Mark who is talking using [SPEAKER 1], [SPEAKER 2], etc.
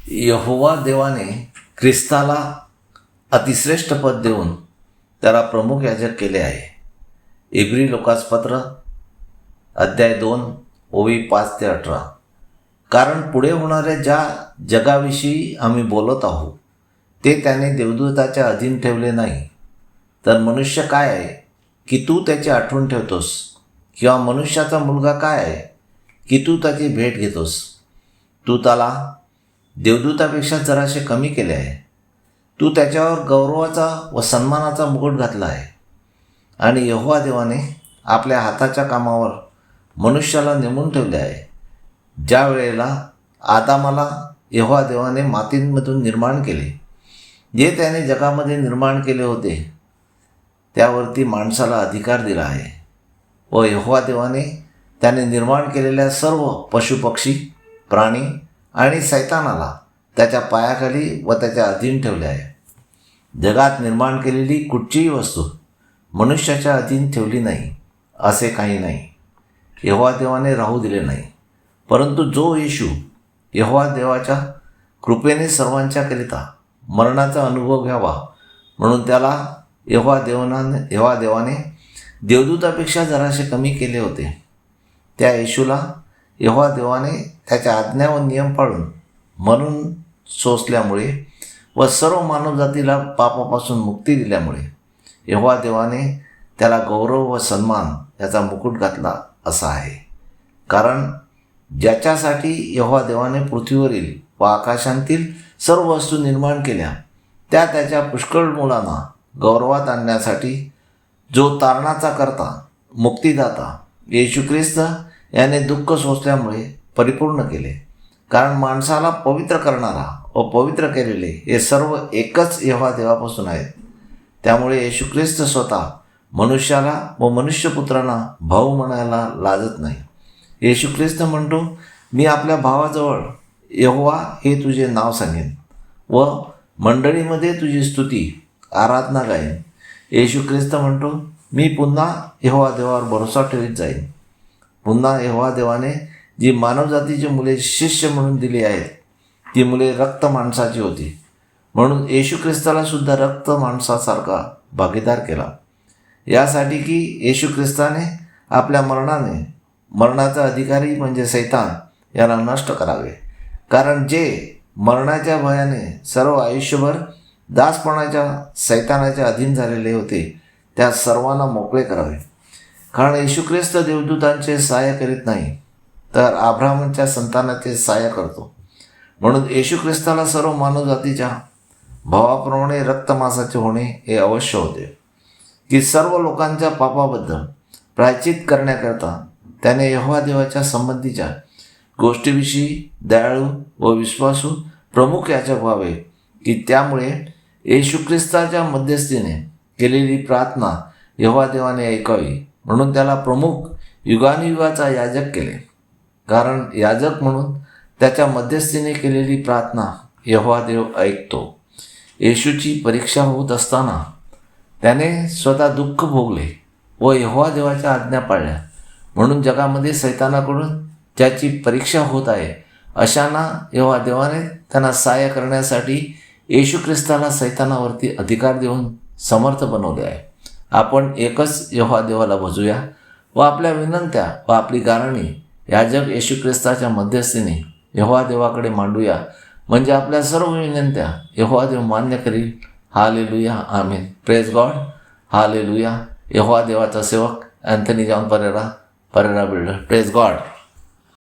[SPEAKER 1] यहोवा देवाने ख्रिस्ताला अतिश्रेष्ठ पद देऊन त्याला प्रमुख याजक केले आहे. इब्री लोकासपत्र अध्याय 2 ओवी 5 ते 18. कारण पुढे होणाऱ्या ज्या जगाविषयी आम्ही बोलत आहोत ते त्याने देवदूताच्या अधीन ठेवले नाही. तर मनुष्य काय आहे की तू त्याची आठवण ठेवतोस, किंवा मनुष्याचा मुलगा काय आहे की तू त्याची भेट घेतोस. तू त्याला देवदूतापेक्षा जराशे कमी केले आहे. तू त्याच्यावर गौरवाचा व सन्मानाचा मुकुट घातला आहे. आणि यहोवा देवाने आपल्या हाताच्या कामावर मनुष्याला नेमून ठेवले आहे. ज्या वेळेला आदामाला यहोवा देवाने मातीमधून निर्माण केले, जे त्याने जगामध्ये निर्माण केले होते त्यावरती माणसाला अधिकार दिला आहे. व यहोवा देवाने त्याने निर्माण केलेल्या सर्व पशुपक्षी, प्राणी आणि सैतानाला त्याच्या पायाखाली व त्याच्या अधीन ठेवले आहे. जगात निर्माण केलेली कुठचीही वस्तू मनुष्याच्या अधीन ठेवली नाही असे काही नाही. यहोवा देवाने राहू दिले नाही. परंतु जो येशू यहोवा देवाच्या कृपेने सर्वांच्या करिता मरणाचा अनुभव घ्यावा म्हणून त्याला यहोवा देवाने देवदूतापेक्षा जराशे कमी केले होते, त्या येशूला यहोवा देवाने त्याच्या आज्ञा व नियम पाळून म्हणून सोसल्यामुळे व सर्व मानवजातीला पापापासून मुक्ती दिल्यामुळे यहोवा देवाने त्याला गौरव व सन्मान याचा मुकुट घातला असा आहे. कारण ज्याच्यासाठी यहोवा देवाने पृथ्वीवरील व आकाशांतील सर्व वस्तू निर्माण केल्या त्या त्याच्या पुष्कळ मुलांना गौरवात आणण्यासाठी जो तारणाचा करता, मुक्तिदाता येशू ख्रिस्त याने दुःख सोसल्यामुळे परिपूर्ण केले. कारण माणसाला पवित्र करणारा व पवित्र केलेले हे सर्व एकच यहोवा देवापासून आहेत. त्यामुळे येशू ख्रिस्त स्वतः मनुष्याला व मनुष्यपुत्रांना भाऊ म्हणायला लाजत नाही. येशू ख्रिस्त म्हणतो, मी आपल्या भावाजवळ यहोवा हे तुझे नाव सांगेन व मंडळीमध्ये तुझी स्तुती आराधना गाईन. येशू ख्रिस्त म्हणतो, मी पुन्हा यहोवा देवावर भरोसा ठेवीत जाईन. पुन्हा यहोवा देवाने जी मानवजातीची मुले शिष्य म्हणून दिली आहेत ती मुले रक्त माणसाची होती, म्हणून येशू ख्रिस्ताला सुद्धा रक्त माणसासारखा भागीदार केला. यासाठी की येशू ख्रिस्ताने आपल्या मरणाचा अधिकारी म्हणजे सैतान याला नष्ट करावे. कारण जे मरणाच्या भयाने सर्व आयुष्यभर दासपणाच्या सैतानाच्या अधीन झालेले होते त्या सर्वांना मोकळे करावे. कारण येशू ख्रिस्त देवदूतांचे सहाय्य करीत नाही, तर अब्राहमाच्या संतानाचे सहाय्य करतो. म्हणून येशू ख्रिस्ताला सर्व मानवजातीच्या भावाप्रमाणे रक्तमांसाचे होणे हे अवश्य होते, की सर्व लोकांच्या पापाबद्दल प्रायश्चित करण्याकरता त्याने यहोवा देवाच्या संबंधीच्या गोष्टीविषयी दयाळू व विश्वासू प्रमुख याजक व्हावे, की त्यामुळे येशू ख्रिस्ताच्या मध्यस्थीने केलेली प्रार्थना यहोवा देवाने ऐकावी. म्हणून त्याला प्रमुख युगानुयुगाचा याजक केले. कारण याजक म्हणून त्याच्या मध्यस्थीने केलेली प्रार्थना यहोवा देव ऐकतो. येशूची परीक्षा होत असताना त्याने स्वतः दुःख भोगले व यहोवा देवाच्या आज्ञा पाळल्या. म्हणून जगामध्ये सैतानाकडून ज्याची परीक्षा होत आहे अशांना यहोवा देवाने त्यांना सहाय्य करण्यासाठी येशू ख्रिस्ताला सैतानावरती अधिकार देऊन समर्थ बनवले आहे. आपण एकच यहोवा देवाला भजूया व आपल्या विनंत्या व आपली गारणी याजक येशू ख्रिस्ताच्या मध्यस्थीने यहोवा देवाकडे मांडूया. म्हणजे आपल्या सर्व विनंत्या यहोवा देव मान्य करील. हालेलुया, आमेन. Praise God. हालेलुया. यहोवा देवाचा सेवक Anthony John Pereira builder. Praise God.